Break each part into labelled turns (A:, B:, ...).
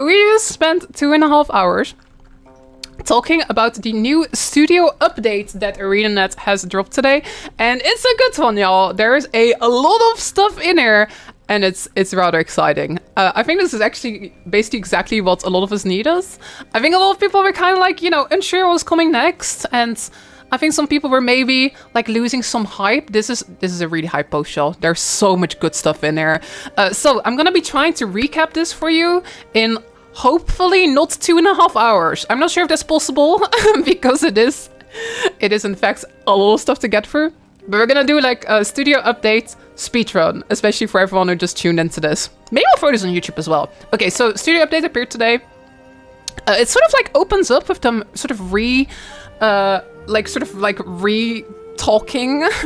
A: we just spent 2.5 hours talking about the new studio update that ArenaNet has dropped today, and it's a good one, y'all. There's a lot of stuff in here, and it's rather exciting. I think this is actually basically exactly what a lot of us need us. I think a lot of people were kind of like, you know, unsure what was coming next, and I think some people were maybe like losing some hype. This is a really hype post, y'all. There's so much good stuff in there. So I'm gonna be trying to recap this for you in hopefully not 2.5 hours. I'm not sure if that's possible because it is in fact a lot of stuff to get through. But we're gonna do like a studio update speedrun, especially for everyone who just tuned into this. Maybe I'll throw this on YouTube as well. Okay, so studio update appeared today. It sort of like opens up with them sort of re-talking.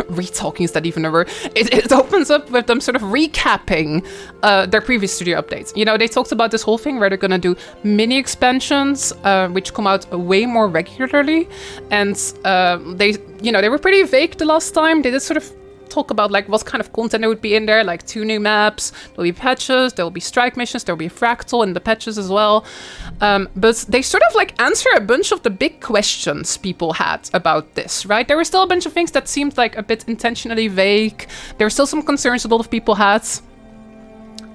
A: Re-talking, is that even a word? It opens up with them sort of recapping their previous studio updates. You know, they talked about this whole thing where they're gonna do mini expansions, which come out way more regularly. And they were pretty vague the last time. They did sort of talk about like what kind of content there would be in there, like 2 new maps, there'll be patches, there'll be strike missions, there'll be a fractal in the patches as well. But they sort of like answer a bunch of the big questions people had about this, right? There were still a bunch of things that seemed like a bit intentionally vague. There were still some concerns a lot of people had.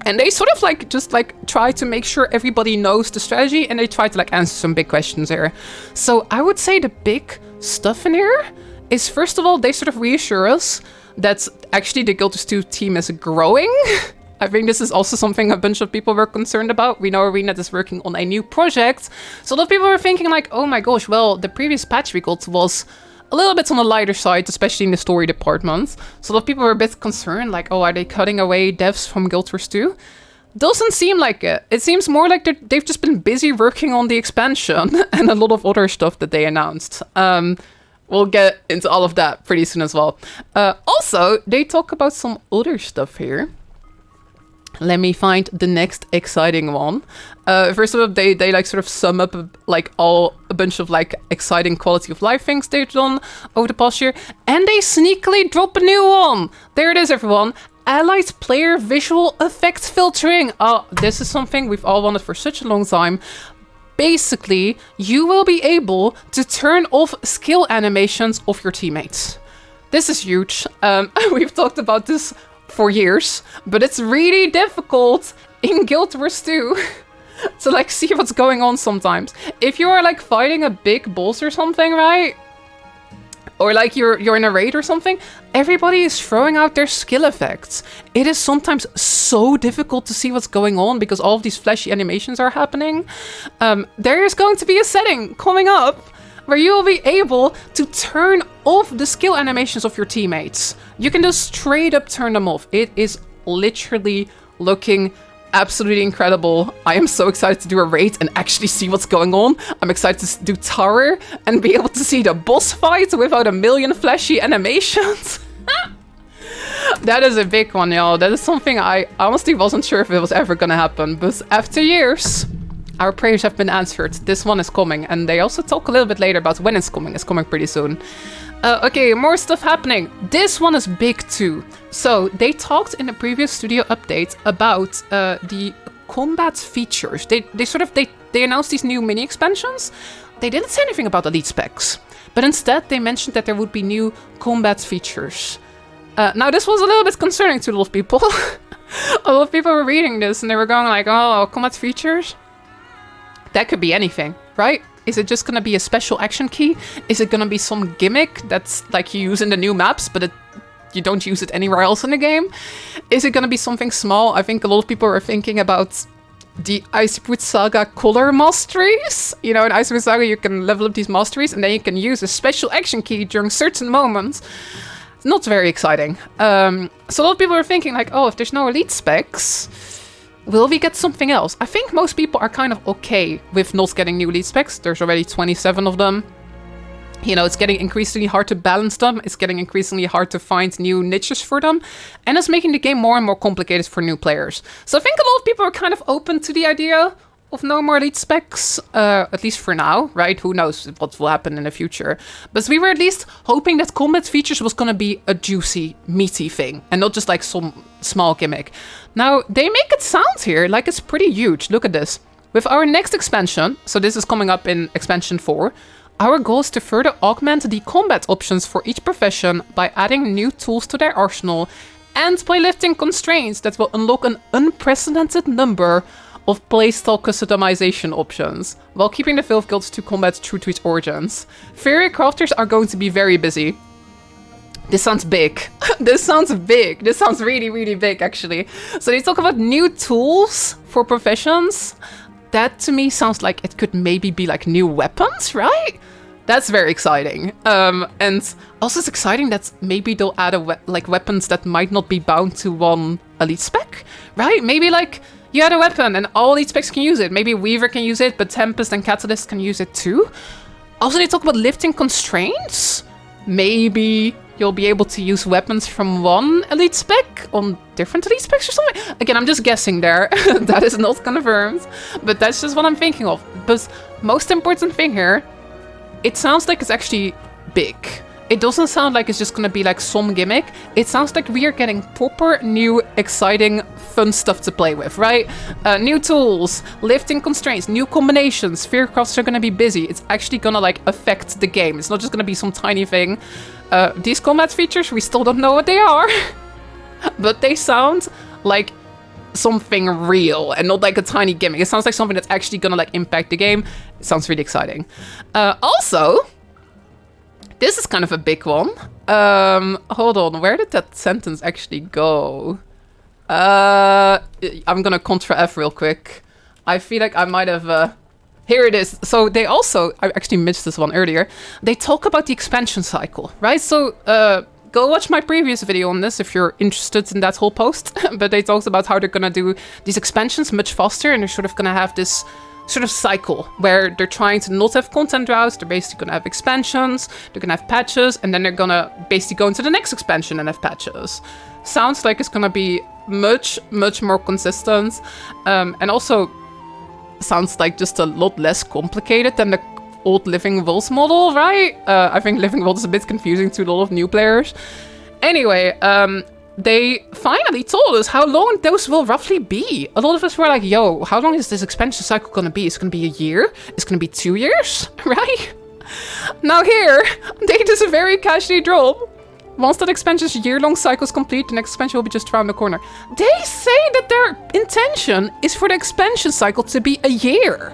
A: And they sort of like just like try to make sure everybody knows the strategy, and they try to like answer some big questions here. So I would say the big stuff in here is, first of all, they sort of reassure us that actually the GW2 team is growing. I think this is also something a bunch of people were concerned about. We know ArenaNet is working on a new project. So a lot of people were thinking like, oh my gosh, well, the previous patch we got was a little bit on the lighter side, especially in the story department. So a lot of people were a bit concerned, like, oh, are they cutting away devs from Guild Wars 2? Doesn't seem like it. It seems more like they've just been busy working on the expansion and a lot of other stuff that they announced. We'll get into all of that pretty soon as well. Also, they talk about some other stuff here. Let me find the next exciting one. First of all, they like sort of sum up like a bunch of like exciting quality of life things they've done over the past year. And they sneakily drop a new one. There it is, everyone. Allied player visual effect filtering. Oh, this is something we've all wanted for such a long time. Basically, you will be able to turn off skill animations of your teammates. This is huge. We've talked about this for years, but it's really difficult in Guild Wars 2 to like see what's going on sometimes. If you are like fighting a big boss or something, right? Or like you're in a raid or something, everybody is throwing out their skill effects. It is sometimes so difficult to see what's going on because all of these flashy animations are happening. There is going to be a setting coming up where you will be able to turn off the skill animations of your teammates. You can just straight up turn them off. It is literally looking absolutely incredible. I am so excited to do a raid and actually see what's going on. I'm excited to do tower and be able to see the boss fight without a million flashy animations. That is a big one, y'all. That is something I honestly wasn't sure if it was ever gonna happen, but after years, our prayers have been answered. This one is coming, and they also talk a little bit later about when it's coming. It's coming pretty soon. Okay, more stuff happening. This one is big too. So they talked in the previous studio update about the combat features. They announced these new mini expansions. They didn't say anything about elite specs, but instead they mentioned that there would be new combat features. Now this was a little bit concerning to a lot of people. A lot of people were reading this and they were going like, oh, combat features? That could be anything, right? Is it just gonna be a special action key? Is it gonna be some gimmick that's like you use in the new maps, but you don't use it anywhere else in the game? Is it gonna be something small? I think a lot of people were thinking about the Icewood Saga color masteries. You know, in Icewood Saga you can level up these masteries and then you can use a special action key during certain moments. Not very exciting. So a lot of people are thinking like, oh, if there's no elite specs, will we get something else? I think most people are kind of okay with not getting new elite specs. There's already 27 of them. You know, it's getting increasingly hard to balance them. It's getting increasingly hard to find new niches for them. And it's making the game more and more complicated for new players. So I think a lot of people are kind of open to the idea of no more elite specs, at least for now, right? Who knows what will happen in the future. But we were at least hoping that combat features was going to be a juicy, meaty thing, and not just like some small gimmick. Now, they make it sound here like it's pretty huge. Look at this. With our next expansion, so this is coming up in expansion 4, our goal is to further augment the combat options for each profession by adding new tools to their arsenal and by lifting constraints that will unlock an unprecedented number of playstyle customization options, while keeping the Filth Guilds to combat true to its origins. Fury crafters are going to be very busy. This sounds big. This sounds big. This sounds really, really big, actually. So they talk about new tools for professions. That to me sounds like it could maybe be like new weapons, right? That's very exciting. And also it's exciting that maybe they'll add like weapons that might not be bound to one elite spec, right? Maybe like you add a weapon and all elite specs can use it. Maybe Weaver can use it, but Tempest and Catalyst can use it too. Also, they talk about lifting constraints. Maybe you'll be able to use weapons from one elite spec on different elite specs or something. Again, I'm just guessing there. That is not confirmed, but that's just what I'm thinking of. But most important thing here, it sounds like it's actually big. It doesn't sound like it's just gonna be like some gimmick. It sounds like we are getting proper, new, exciting, fun stuff to play with, right? New tools, lifting constraints, new combinations. Fearcrafts are gonna be busy. It's actually gonna like affect the game. It's not just gonna be some tiny thing. These combat features, we still don't know what they are. But they sound like something real and not like a tiny gimmick. It sounds like something that's actually gonna like impact the game. It sounds really exciting. Also, this is kind of a big one. Hold on, where did that sentence actually go? I'm gonna Contra F real quick. I feel like I might have... Here it is. So they also... I actually missed this one earlier. They talk about the expansion cycle, right? So go watch my previous video on this if you're interested in that whole post. But they talked about how they're gonna do these expansions much faster, and they're sort of gonna have this sort of cycle where they're trying to not have content droughts. They're basically gonna have expansions, they're gonna have patches, and then they're gonna basically go into the next expansion and have patches. Sounds like it's gonna be much more consistent, and also sounds like just a lot less complicated than the old Living Worlds model, right? I think Living Worlds is a bit confusing to a lot of new players. Anyway, they finally told us how long those will roughly be. A lot of us were like, yo, how long is this expansion cycle gonna be? It's gonna be a year? It's gonna be 2 years, right? Now here, they just very casually drop. Once that expansion's year-long cycle is complete, the next expansion will be just around the corner. They say that their intention is for the expansion cycle to be a year.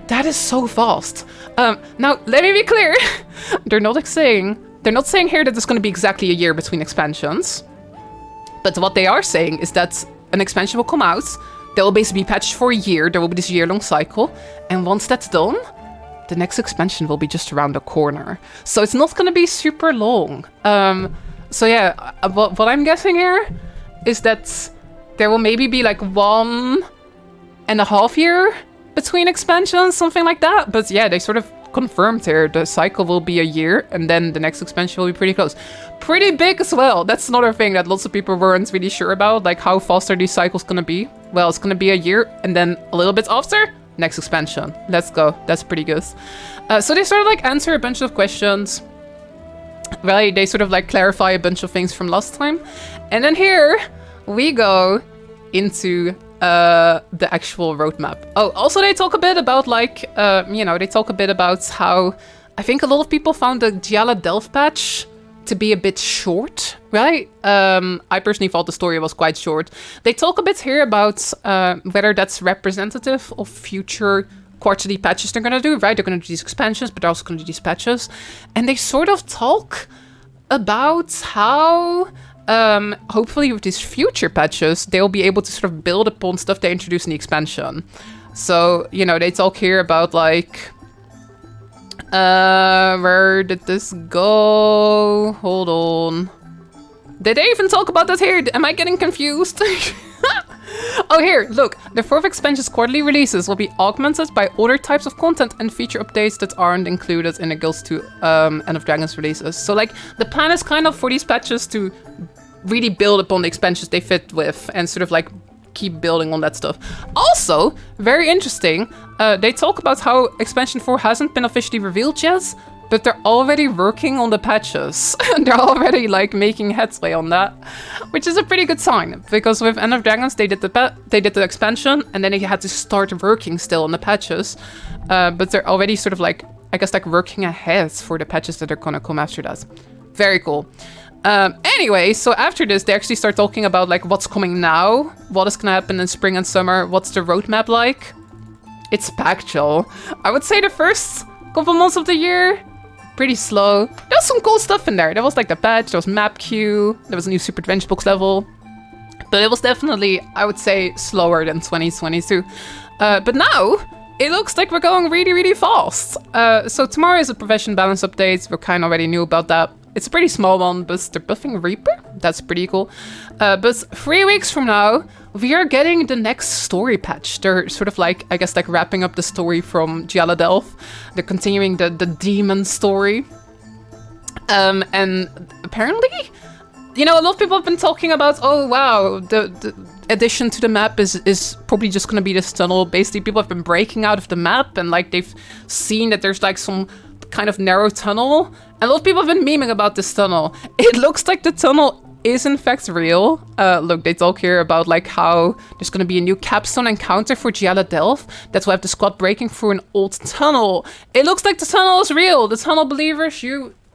A: That is so fast. Now, let me be clear. They're not saying here that it's gonna be exactly a year between expansions. But what they are saying is that an expansion will come out, there will basically be patched for a year, there will be this year-long cycle, and once that's done, the next expansion will be just around the corner. So it's not gonna be super long. So yeah, what I'm guessing here is that there will maybe be like 1.5 years between expansions, something like that. But yeah, they sort of confirmed here the cycle will be a year, and then the next expansion will be pretty close. Pretty big as well. That's another thing that lots of people weren't really sure about, like how fast are these cycles gonna be. Well, it's gonna be a year, and then a little bit after, next expansion. Let's go. That's pretty good. So they sort of like answer a bunch of questions. Right? They sort of like clarify a bunch of things from last time. And then here we go into the actual roadmap. Oh, also they talk a bit about like, they talk a bit about how I think a lot of people found the Giala Delph patch to be a bit short, right? I personally thought the story was quite short. They talk a bit here about whether that's representative of future quarterly patches they're gonna do, right? They're gonna do these expansions, but they're also gonna do these patches. And they sort of talk about how hopefully with these future patches, they'll be able to sort of build upon stuff they introduced in the expansion. So, they talk here about like, where did this go? Hold on. Did they even talk about that here? Am I getting confused? Oh, here, look. The 4th expansion's quarterly releases will be augmented by other types of content and feature updates that aren't included in the Guilds 2 End of Dragons releases. So, like, the plan is kind of for these patches to really build upon the expansions they fit with and sort of, like, keep building on that stuff. Also, very interesting, they talk about how expansion 4 hasn't been officially revealed yet, but they're already working on the patches. They're already like making headway on that, which is a pretty good sign, because with End of Dragons they did the expansion and then they had to start working still on the patches, but they're already sort of like, I guess, like working ahead for the patches that are gonna come after that. Very cool. Anyway, so after this, they actually start talking about like what's coming now, what is gonna happen in spring and summer, what's the roadmap like. It's Pactual. I would say the first couple months of the year, pretty slow. There's some cool stuff in there. There was like the patch, there was map queue, there was a new Super Adventure Box level. But it was definitely, I would say, slower than 2022. But now, it looks like we're going really, really fast. So tomorrow is a profession balance update. We kind of already knew about that. It's a pretty small one, but they're buffing Reaper. That's pretty cool. But 3 weeks from now, we are getting the next story patch. They're sort of like, I guess, like wrapping up the story from GW2. They're continuing the demon story. And apparently, you know, a lot of people have been talking about, oh wow, the addition to the map is probably just gonna be this tunnel. Basically, people have been breaking out of the map and like they've seen that there's like some kind of narrow tunnel. And a lot of people have been memeing about this tunnel. It looks like the tunnel is in fact real. Look, they talk here about like how there's gonna be a new capstone encounter for Giala Delph. That's why I have the squad breaking through an old tunnel. It looks like the tunnel is real. The tunnel believers,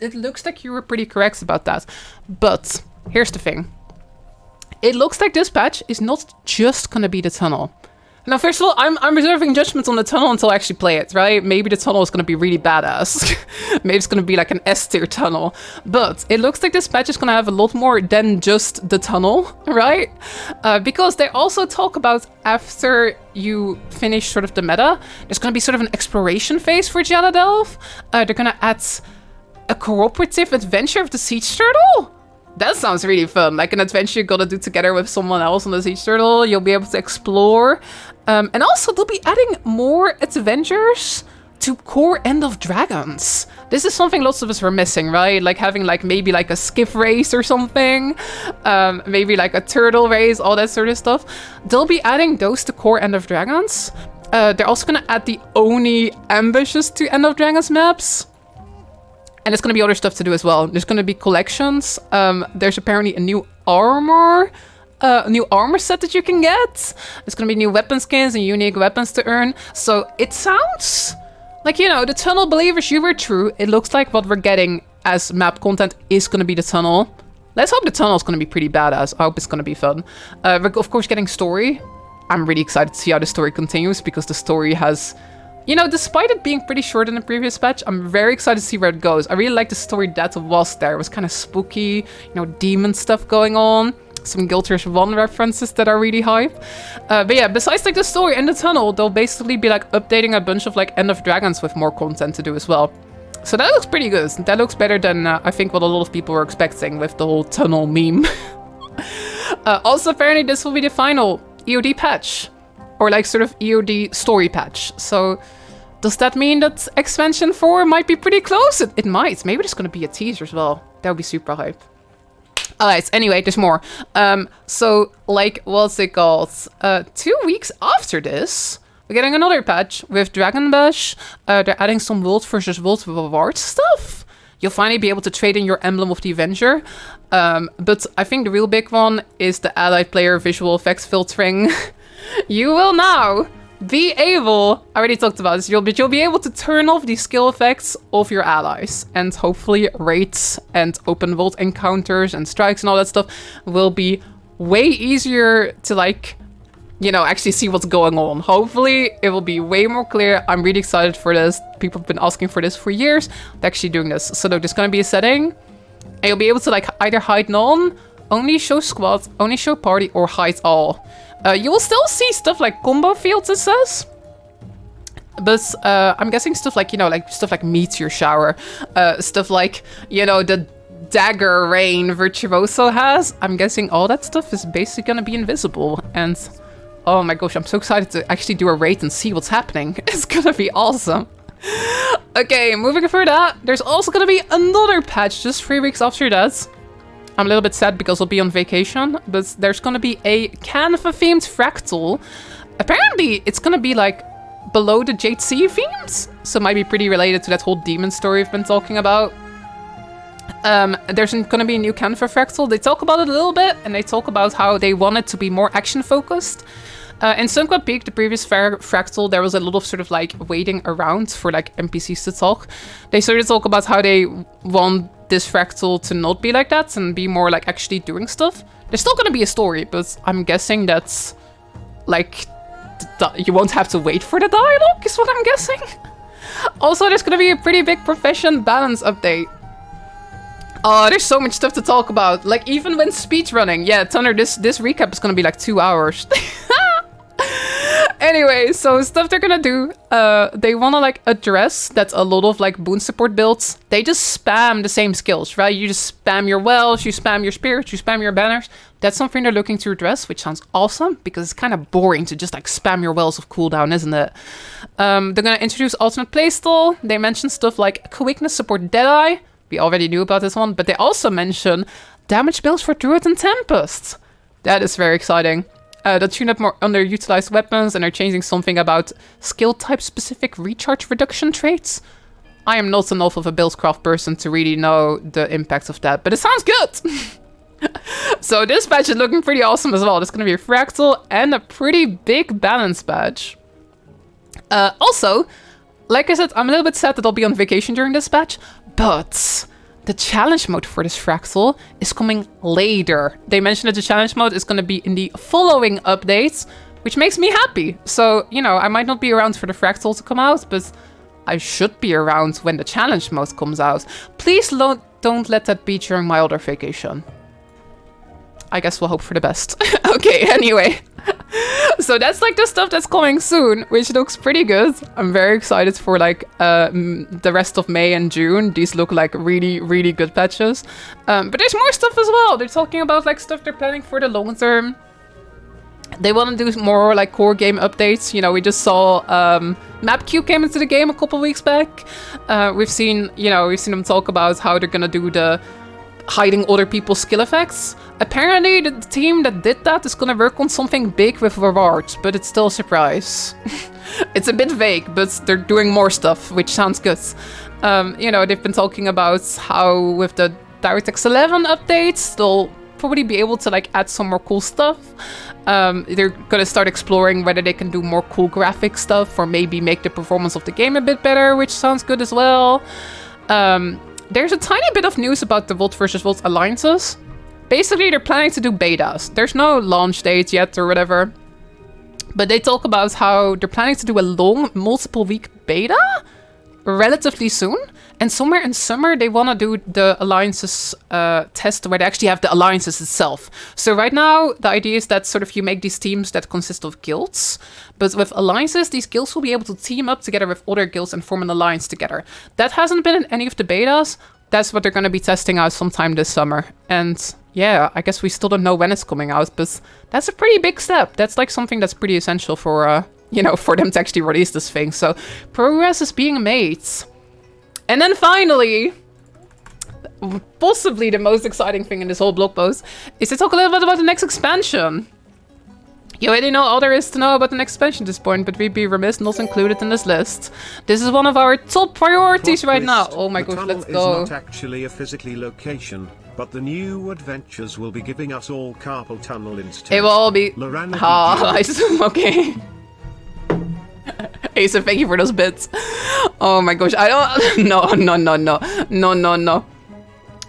A: it looks like you were pretty correct about that. But here's the thing. It looks like this patch is not just gonna be the tunnel. Now, first of all, I'm reserving judgment on the tunnel until I actually play it, right? Maybe the tunnel is going to be really badass. Maybe it's going to be like an S-tier tunnel. But it looks like this patch is going to have a lot more than just the tunnel, right? Because they also talk about after you finish sort of the meta, there's going to be sort of an exploration phase for Giala Delph. They're going to add a cooperative adventure of the Siege Turtle. That sounds really fun, like an adventure you gotta do together with someone else on the Siege Turtle. You'll be able to explore. And also, they'll be adding more adventures to core End of Dragons. This is something lots of us were missing, right? Like having like maybe like a skiff race or something. Maybe like a turtle race, all that sort of stuff. They'll be adding those to core End of Dragons. They're also gonna add the Oni ambushes to End of Dragons maps. And there's going to be other stuff to do as well. There's going to be collections. There's apparently a new armor set that you can get. There's going to be new weapon skins and unique weapons to earn. So it sounds like, you know, the tunnel believers, you were true. It looks like what we're getting as map content is going to be the tunnel. Let's hope the tunnel is going to be pretty badass. I hope it's going to be fun. We're of course getting story. I'm really excited to see how the story continues because the story has... You know, despite it being pretty short in the previous patch, I'm very excited to see where it goes. I really like the story that was there. It was kind of spooky, you know, demon stuff going on. Some Guild Wars 1 references that are really hype. But yeah, besides like the story and the tunnel, they'll basically be like updating a bunch of like End of Dragons with more content to do as well. So that looks pretty good. That looks better than I think what a lot of people were expecting with the whole tunnel meme. Also, apparently this will be the final EOD patch. Or like sort of EOD story patch. So does that mean that expansion 4 might be pretty close? It might. Maybe there's going to be a teaser as well. That would be super hype. Alright, anyway, there's more. So like, what's it called? 2 weeks after this, we're getting another patch with Dragon Bash. They're adding some World versus World reward stuff. You'll finally be able to trade in your Emblem of the Avenger. But I think the real big one is the allied player visual effects filtering. You will now be able, I already talked about this, you'll be able to turn off the skill effects of your allies. And hopefully raids and open world encounters and strikes and all that stuff will be way easier to like, you know, actually see what's going on. Hopefully it will be way more clear. I'm really excited for this. People have been asking for this for years. They're actually doing this. So there's going to be a setting and you'll be able to like either hide none, only show squad, only show party, or hide all. You will still see stuff like combo fields, it says. But I'm guessing stuff like, you know, like stuff like Meteor Shower. Stuff like, you know, the Dagger Rain Virtuoso has. I'm guessing all that stuff is basically going to be invisible. And oh my gosh, I'm so excited to actually do a raid and see what's happening. It's going to be awesome. Okay, moving further, there's also going to be another patch just 3 weeks after that. I'm a little bit sad because I'll be on vacation, but there's gonna be a Canva-themed fractal. Apparently, it's gonna be like below the Jade Sea themes. so it might be pretty related to that whole demon story we've been talking about. There's going to be a new canon for Fractal. They talk about it a little bit, and they talk about how they want it to be more action-focused. In Sunquest Peak, the previous Fractal, there was a lot of sort of like waiting around for like NPCs to talk. They sort of talk about how they want this Fractal to not be like that and be more like actually doing stuff. There's still going to be a story, but I'm guessing that's like you won't have to wait for the dialogue, is what I'm guessing. Also, there's going to be a pretty big profession balance update. Oh, there's so much stuff to talk about. Like, even when speedrunning. Yeah, Thunder, this recap is going to be like 2 hours. Anyway, so stuff they're gonna do, they wanna like address that a lot of like boon support builds, they just spam the same skills, right? You just spam your wells, you spam your spirits, you spam your banners. That's something they're looking to address, which sounds awesome because it's kind of boring to just like spam your wells of cooldown, isn't it? They're gonna introduce alternate playstyle. They mention stuff like quickness support Deadeye. We already knew about this one, but they also mention damage builds for Druid and Tempest. That is very exciting. They'll tune up more underutilized weapons, and they're changing something about skill type specific recharge reduction traits. I am not enough of a buildcraft person to really know the impact of that, but it sounds good. So this badge is looking pretty awesome as well. There's going to be a Fractal and a pretty big balance badge. Also, like I said, I'm a little bit sad that I'll be on vacation during this batch, but the challenge mode for this Fractal is coming later. They mentioned that the challenge mode is going to be in the following updates, which makes me happy. So, you know, I might not be around for the Fractal to come out, but I should be around when the challenge mode comes out. Please don't let that be during my other vacation. I guess we'll hope for the best. Okay, anyway. So that's like the stuff that's coming soon, which looks pretty good. I'm very excited for like the rest of May and June. These look like really, really good patches. But there's more stuff as well. They're talking about like stuff they're planning for the long term. They want to do more like core game updates. You know, we just saw Map Q came into the game a couple weeks back. We've seen them talk about how they're gonna do the hiding other people's skill effects. Apparently, the team that did that is gonna work on something big with rewards, but it's still a surprise. It's a bit vague, but they're doing more stuff, which sounds good. You know, they've been talking about how with the DirectX 11 updates, they'll probably be able to like add some more cool stuff. They're gonna start exploring whether they can do more cool graphic stuff or maybe make the performance of the game a bit better, which sounds good as well. There's a tiny bit of news about the Volt versus Volt alliances. Basically, they're planning to do betas. There's no launch date yet or whatever. But they talk about how they're planning to do a long, multiple-week beta relatively soon. And somewhere in summer, they want to do the alliances test where they actually have the alliances itself. So right now, the idea is that sort of you make these teams that consist of guilds. But with alliances, these guilds will be able to team up together with other guilds and form an alliance together. That hasn't been in any of the betas. That's what they're going to be testing out sometime this summer. And yeah, I guess we still don't know when it's coming out, but that's a pretty big step. That's like something that's pretty essential for, you know, for them to actually release this thing. So progress is being made. And then finally, possibly the most exciting thing in this whole blog post is to talk a little bit about the next expansion. You already know all there is to know about the next expansion at this point, but we'd be remiss not included in this list. This is one of our top priorities right now. Oh my gosh, let's go.
B: It's not actually a physical location, but the new adventures will be giving us all carpal tunnel instead.
A: It will all be...
B: Laranity.
A: Okay. Asa, thank you for those bits. Oh my gosh, I don't... No.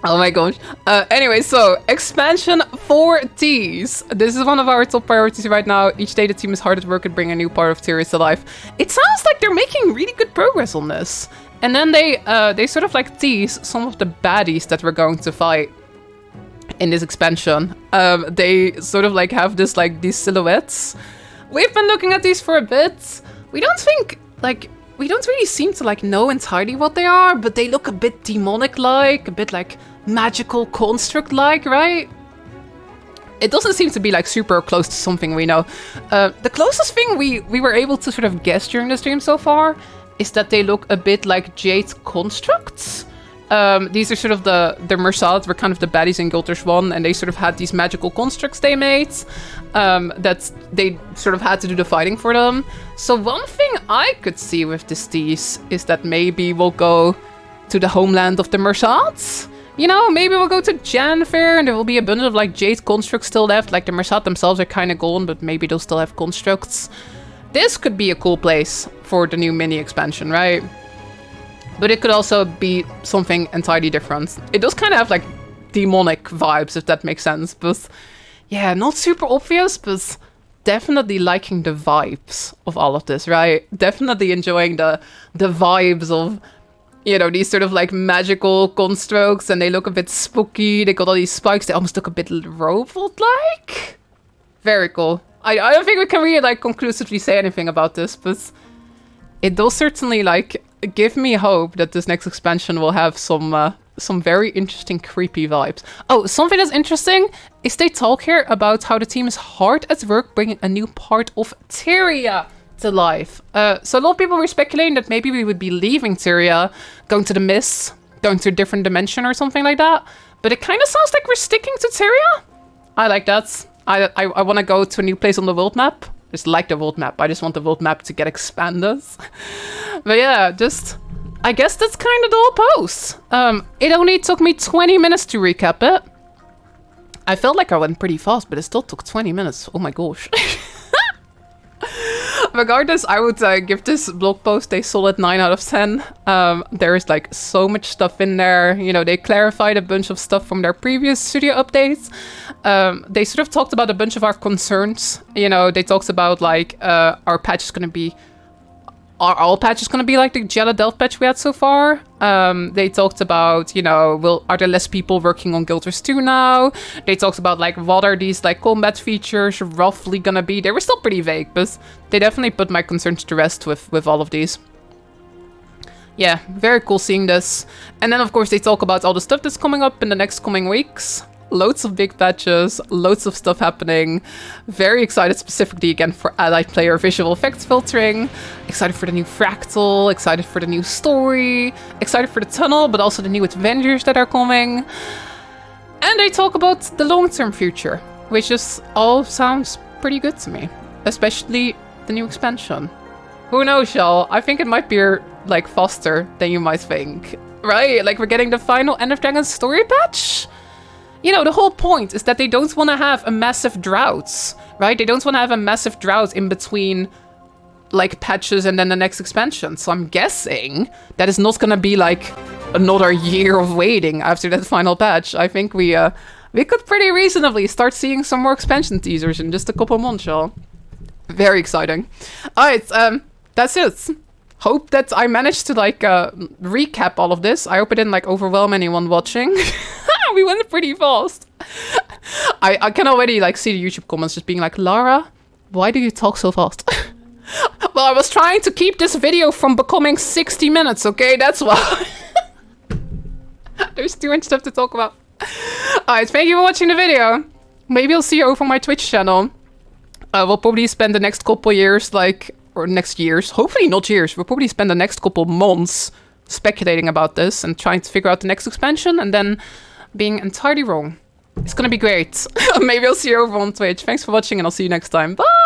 A: Oh my gosh. Anyway, so expansion 4Ts. This is one of our top priorities right now. Each day the team is hard at work at bringing a new part of Tyrius to life. It sounds like they're making really good progress on this. And then they sort of like tease some of the baddies that we're going to fight in this expansion. They sort of like have this like these silhouettes. We've been looking at these for a bit. We don't really seem to like know entirely what they are, but they look a bit demonic-like, a bit like magical construct-like, right? It doesn't seem to be like super close to something we know. The closest thing we were able to sort of guess during the stream so far is that they look a bit like Jade constructs. These are sort of the Mersals were kind of the baddies in Guild Wars 1, and they sort of had these magical constructs they made that they sort of had to do the fighting for them. So one thing I could see with this tease is that maybe we'll go to the homeland of the Mersals. You know, maybe we'll go to Janfair and there will be a bunch of like Jade constructs still left. Like the Mersat themselves are kind of gone, but maybe they'll still have constructs. This could be a cool place for the new mini expansion, right? But it could also be something entirely different. It does kind of have like demonic vibes, if that makes sense. But yeah, not super obvious, but definitely liking the vibes of all of this, right? Definitely enjoying the vibes of, you know, these sort of like magical constructs, and they look a bit spooky. They got all these spikes. They almost look a bit robot-like. Very cool. I don't think we can really like conclusively say anything about this, but it does certainly like give me hope that this next expansion will have some very interesting creepy vibes. Oh, something that's interesting is they talk here about how the team is hard at work bringing a new part of Tyria to life. So a lot of people were speculating that maybe we would be leaving Tyria, going to the Mists, going to a different dimension or something like that. But it kind of sounds like we're sticking to Tyria. I like that. I want to go to a new place on the world map. Just like the world map. I just want the world map to get expanded. But yeah, just I guess that's kind of the whole post. It only took me 20 minutes to recap it. I felt like I went pretty fast, but it still took 20 minutes. Oh my gosh. Regardless, I would give this blog post a solid 9 out of 10. There is like so much stuff in there. You know, they clarified a bunch of stuff from their previous studio updates. They sort of talked about a bunch of our concerns. You know, they talked about like our patch is going to be... Are all patches going to be like the Jella Delft patch we had so far? They talked about, you know, are there less people working on Guild Wars 2 now? They talked about like what are these like combat features roughly gonna be? They were still pretty vague, but they definitely put my concerns to rest with all of these. Yeah, very cool seeing this. And then of course they talk about all the stuff that's coming up in the next coming weeks. Loads of big patches, loads of stuff happening. Very excited specifically again for allied player visual effects filtering. Excited for the new fractal, excited for the new story, excited for the tunnel, but also the new adventures that are coming. And they talk about the long-term future, which just all sounds pretty good to me. Especially the new expansion. Who knows, y'all? I think it might be like faster than you might think. Right? Like we're getting the final End of Dragons story patch? You know, the whole point is that they don't want to have a massive drought, right? They don't want to have a massive drought in between, like, patches and then the next expansion. So I'm guessing that is not going to be, like, another year of waiting after that final patch. I think we could pretty reasonably start seeing some more expansion teasers in just a couple months, y'all. Very exciting. Alright, that's it. Hope that I managed to, like, recap all of this. I hope I didn't, like, overwhelm anyone watching. We went pretty fast. I can already like see the YouTube comments just being like, Lara, why do you talk so fast? Well, I was trying to keep this video from becoming 60 minutes, okay? That's why. There's too much stuff to talk about. Alright, thank you for watching the video. Maybe I'll see you over on my Twitch channel. We'll probably spend the next couple years, like, or next years, hopefully not years. We'll probably spend the next couple months speculating about this and trying to figure out the next expansion and then being entirely wrong. It's gonna be great. Maybe I'll see you over on Twitch. Thanks for watching and I'll see you next time. Bye!